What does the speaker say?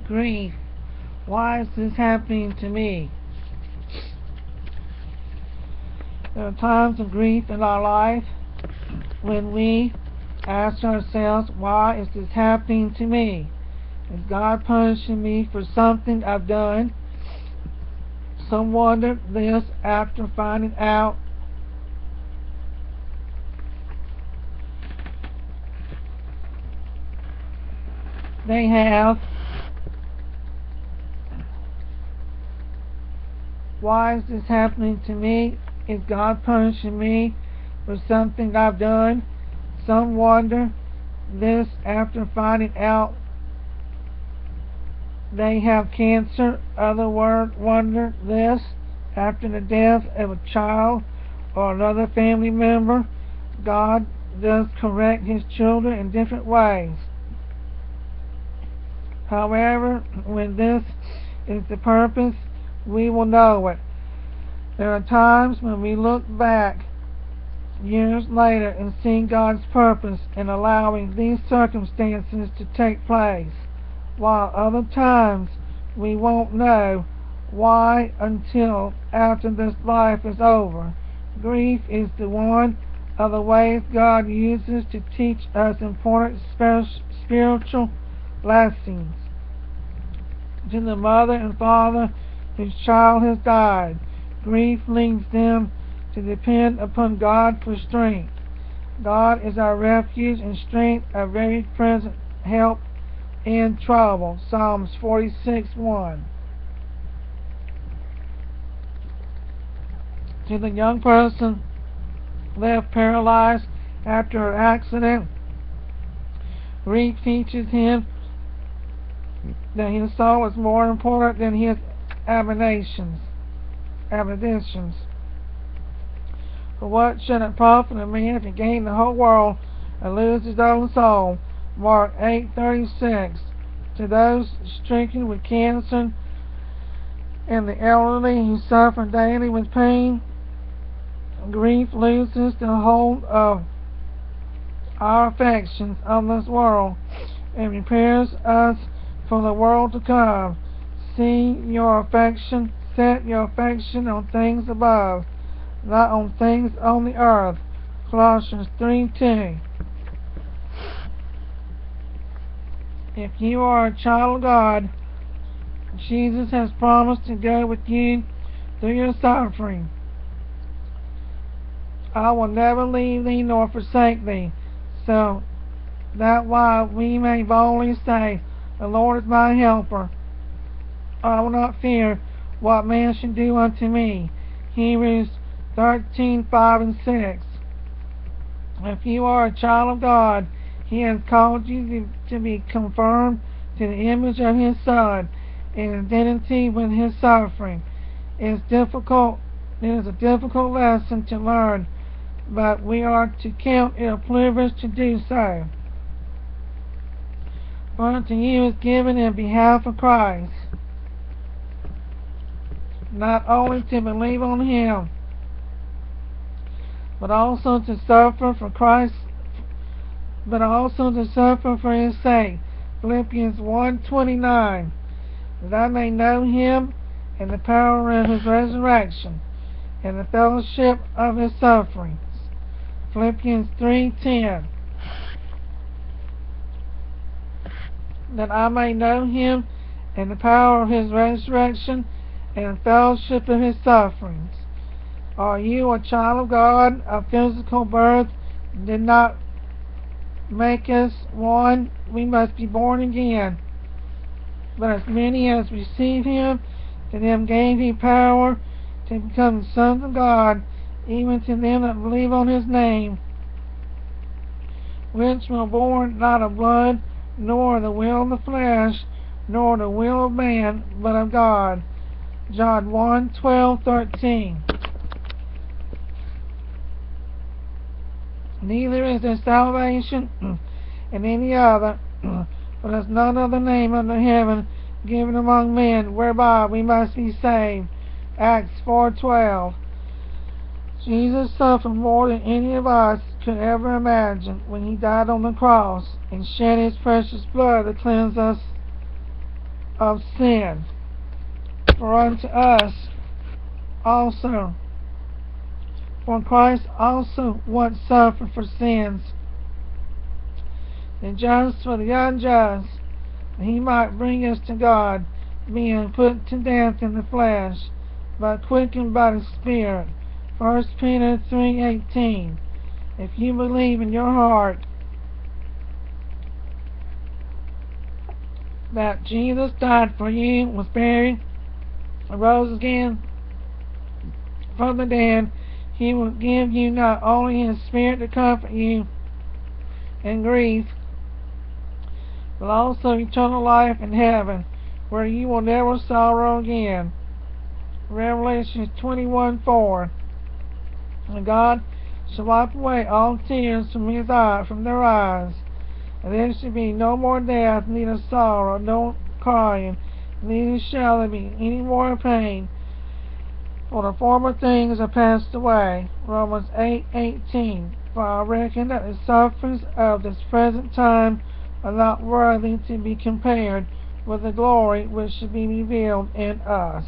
Grief. Why is this happening to me? There are times of grief in our life when we ask ourselves, why is this happening to me? Is God punishing me for something I've done? Some wonder this after finding out they have. Why is this happening to me? Is God punishing me for something I've done? Some wonder this after finding out they have cancer. Others wonder this after the death of a child or another family member. God does correct His children in different ways. However, when this is the purpose, we will know it. There are times when we look back years later and see God's purpose in allowing these circumstances to take place, while other times we won't know why until after this life is over. Grief is the one of the ways God uses to teach us important spiritual lessons. To the mother and father whose child has died, grief leads them to depend upon God for strength. God is our refuge and strength, a very present help in trouble. Psalms 46:1. To the young person left paralyzed after an accident, grief teaches him that his soul is more important than his ambitions. For what should it profit a man if he gain the whole world and lose his own soul? Mark 8:36. To those stricken with cancer and the elderly who suffer daily with pain, grief loses the hold of our affections on this world and prepares us for the world to come. Set your affection on things above, not on things on the earth. Colossians 3:2. If you are a child of God, Jesus has promised to go with you through your suffering. I will never leave thee nor forsake thee. So that why we may boldly say, the Lord is my helper. I will not fear what man should do unto me. Hebrews 13:5 and 6. If you are a child of God, He has called you to be conformed to the image of His Son in identity with His suffering. It is a difficult lesson to learn, but we are to count it a privilege to do so. For unto you is given in behalf of Christ, not only to believe on Him, but also to suffer for Christ, but also to suffer for His sake. Philippians 1:29. That I may know Him and the power of His resurrection and the fellowship of His sufferings. Philippians 3:10. That I may know Him and the power of His resurrection and the fellowship of His sufferings. Are you a child of God? A physical birth did not make us one. We must be born again. But as many as receive Him, to them gave He power to become the sons of God, even to them that believe on His name, which were born not of blood, nor the will of the flesh, nor the will of man, but of God. John 1:12-13. Neither is there salvation in any other, for there is none other name under heaven given among men whereby we must be saved. Acts 4:12. Jesus suffered more than any of us could ever imagine when He died on the cross and shed His precious blood to cleanse us of sin. For unto us also, for Christ also once suffered for sins, the just for the unjust, that he might bring us to God, being put to death in the flesh, but quickened by the Spirit. 1 Peter 3:18. If you believe in your heart that Jesus died for you, was buried, and rose again from the dead, he will give you not only his Spirit to comfort you in grief, but also eternal life in heaven, where you will never sorrow again. Revelation 21:4. And God shall wipe away all tears from their eyes, and there shall be no more death, neither sorrow, nor crying, neither shall there be any more pain, for the former things are passed away. Romans 8:18. For I reckon that the sufferings of this present time are not worthy to be compared with the glory which shall be revealed in us.